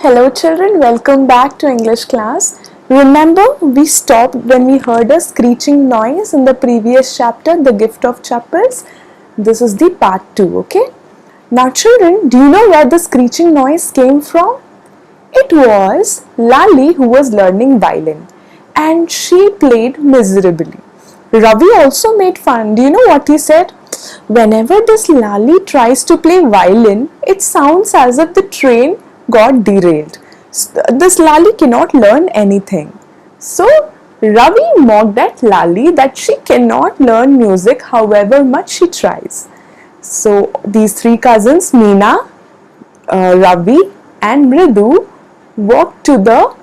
Hello children, welcome back to English class. Remember we stopped when we heard a screeching noise in the previous chapter, The Gift of Chappals. This is the part 2, okay? Now children, do you know where the screeching noise came from? It was Lali who was learning violin and she played miserably. Ravi also made fun. Do you know what he said? Whenever this Lali tries to play violin, it sounds as if the train got derailed. This Lali cannot learn anything. So Ravi mocked at Lali that she cannot learn music however much she tries. So these three cousins, Meena, Ravi and Mridu, walked to the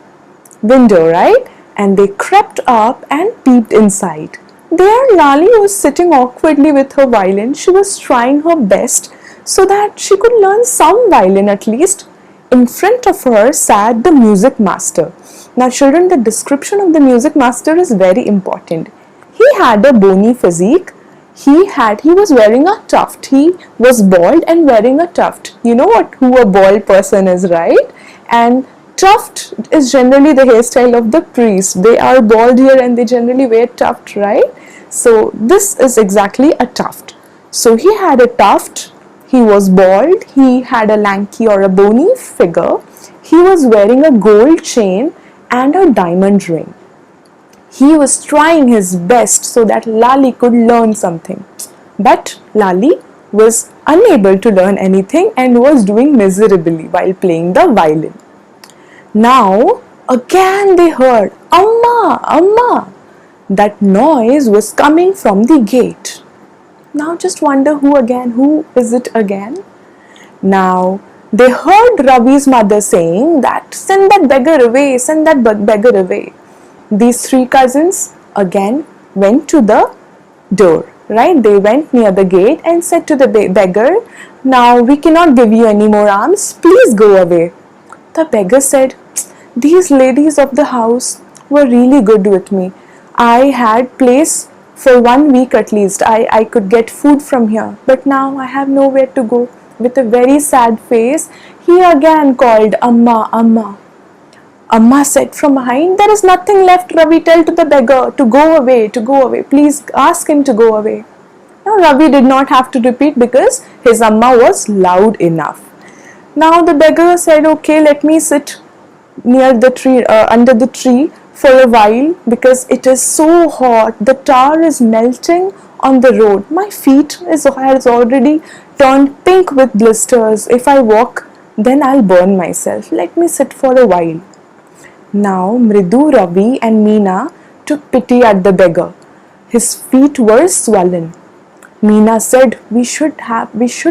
window, right? And they crept up and peeped inside. There Lali was sitting awkwardly with her violin. She was trying her best so that she could learn some violin at least. In front of her sat the music master. Now children, the description of the music master is very important. He had a bony physique. He was wearing a tuft. He was bald and wearing a tuft. You know who a bald person is, right? And tuft is generally the hairstyle of the priest. They are bald here and they generally wear tuft, right? So this is exactly a tuft. So he had a tuft, he was bald, he had a lanky or a bony figure, he was wearing a gold chain and a diamond ring. He was trying his best so that Lali could learn something. But Lali was unable to learn anything and was doing miserably while playing the violin. Now again they heard Amma, Amma. That noise was coming from the gate. Now just wonder who is it again? Now they heard Ravi's mother saying that send that beggar away, send that beggar away. These three cousins again went to the door, right? They went near the gate and said to the beggar, now we cannot give you any more alms, please go away. The beggar said, these ladies of the house were really good with me. I had place for 1 week at least. I could get food from here. But now I have nowhere to go. With a very sad face, he again called Amma, Amma. Amma said from behind, there is nothing left, Ravi. Tell to the beggar to go away, to go away. Please ask him to go away. Now Ravi did not have to repeat because his Amma was loud enough. Now the beggar said, okay, let me sit near the tree, under the tree for a while because it is so hot. The tar is melting on the road. My feet has already turned pink with blisters. If I walk, then I'll burn myself. Let me sit for a while. Now Mridu, Ravi and Meena took pity at the beggar. His feet were swollen. Meena said, we should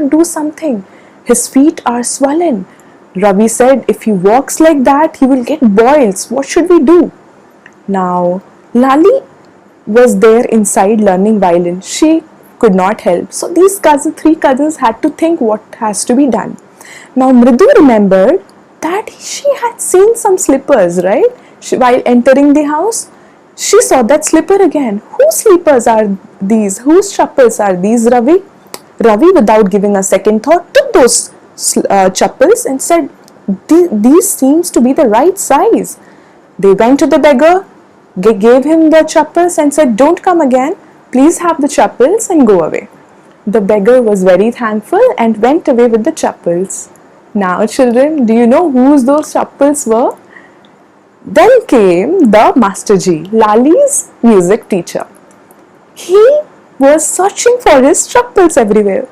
do something. His feet are swollen. Ravi said, if he walks like that, he will get boils. What should we do? Now, Lali was there inside learning violin. She could not help. So these three cousins had to think what has to be done. Now, Mridu remembered that she had seen some slippers, right? While entering the house, she saw that slipper again. Whose slippers are these? Whose chappals are these, Ravi? Ravi, without giving a second thought, took those chappals and said, these seems to be the right size. They went to the beggar, gave him the chappals and said, don't come again, please have the chappals and go away. The beggar was very thankful and went away with the chappals. Now children, do you know whose those chappals were? Then came the Masterji, Lali's music teacher. He was searching for his chappals everywhere.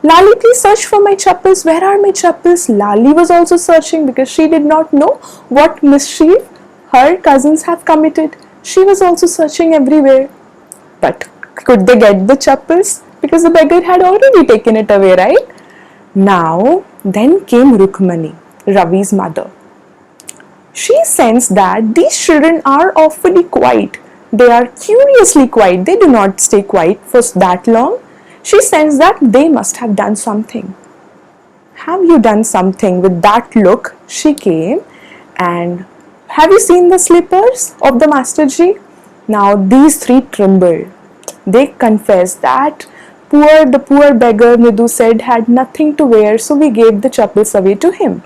Lali, please search for my chappals. Where are my chappals? Lali was also searching because she did not know what mischief her cousins have committed. She was also searching everywhere. But could they get the chappals? Because the beggar had already taken it away, right? Now, then came Rukmani, Ravi's mother. She sensed that these children are awfully quiet. They are curiously quiet. They do not stay quiet for that long. She sensed that they must have done something. Have you done something? With that look, she came and have you seen the slippers of the Masterji? Now these three trembled. They confessed that the poor beggar, Mridu said, had nothing to wear, so we gave the chappals away to him.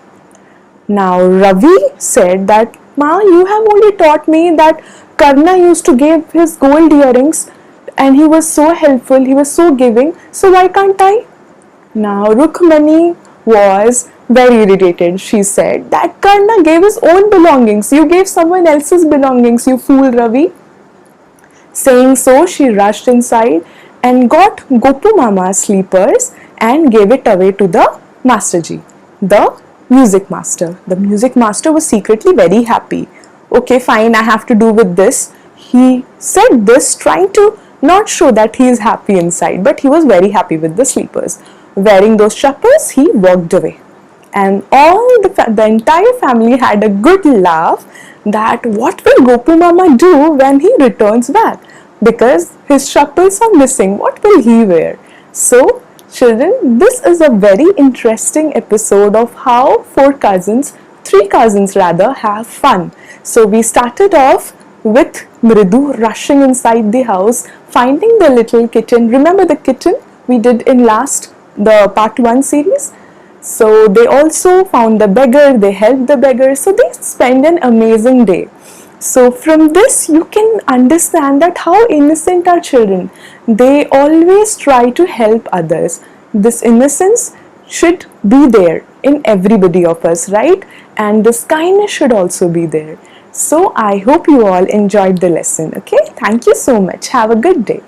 Now Ravi said that, Ma, you have only taught me that Karna used to give his gold earrings and he was so helpful, he was so giving, so why can't I? Now Rukmani was very irritated. She said that Karna gave his own belongings. You gave someone else's belongings, you fool Ravi. Saying so, she rushed inside and got Gopu Mama's sleepers and gave it away to the Masterji, the music master. The music master was secretly very happy. Okay, fine, I have to do with this. He said this trying to not show that he is happy inside, but he was very happy with the sleepers. Wearing those chappals, he walked away. And the entire family had a good laugh that what will Gopu Mama do when he returns back, because his chappals are missing. What will he wear? So children, this is a very interesting episode of how three cousins rather, have fun. So we started off with Mridu rushing inside the house, finding the little kitten. Remember the kitten we did in the part 1 series? So they also found the beggar, they helped the beggar, so they spend an amazing day. So from this you can understand that how innocent are children. They always try to help others. This innocence should be there in everybody of us, right? And this kindness should also be there. So I hope you all enjoyed the lesson, okay? Thank you so much. Have a good day.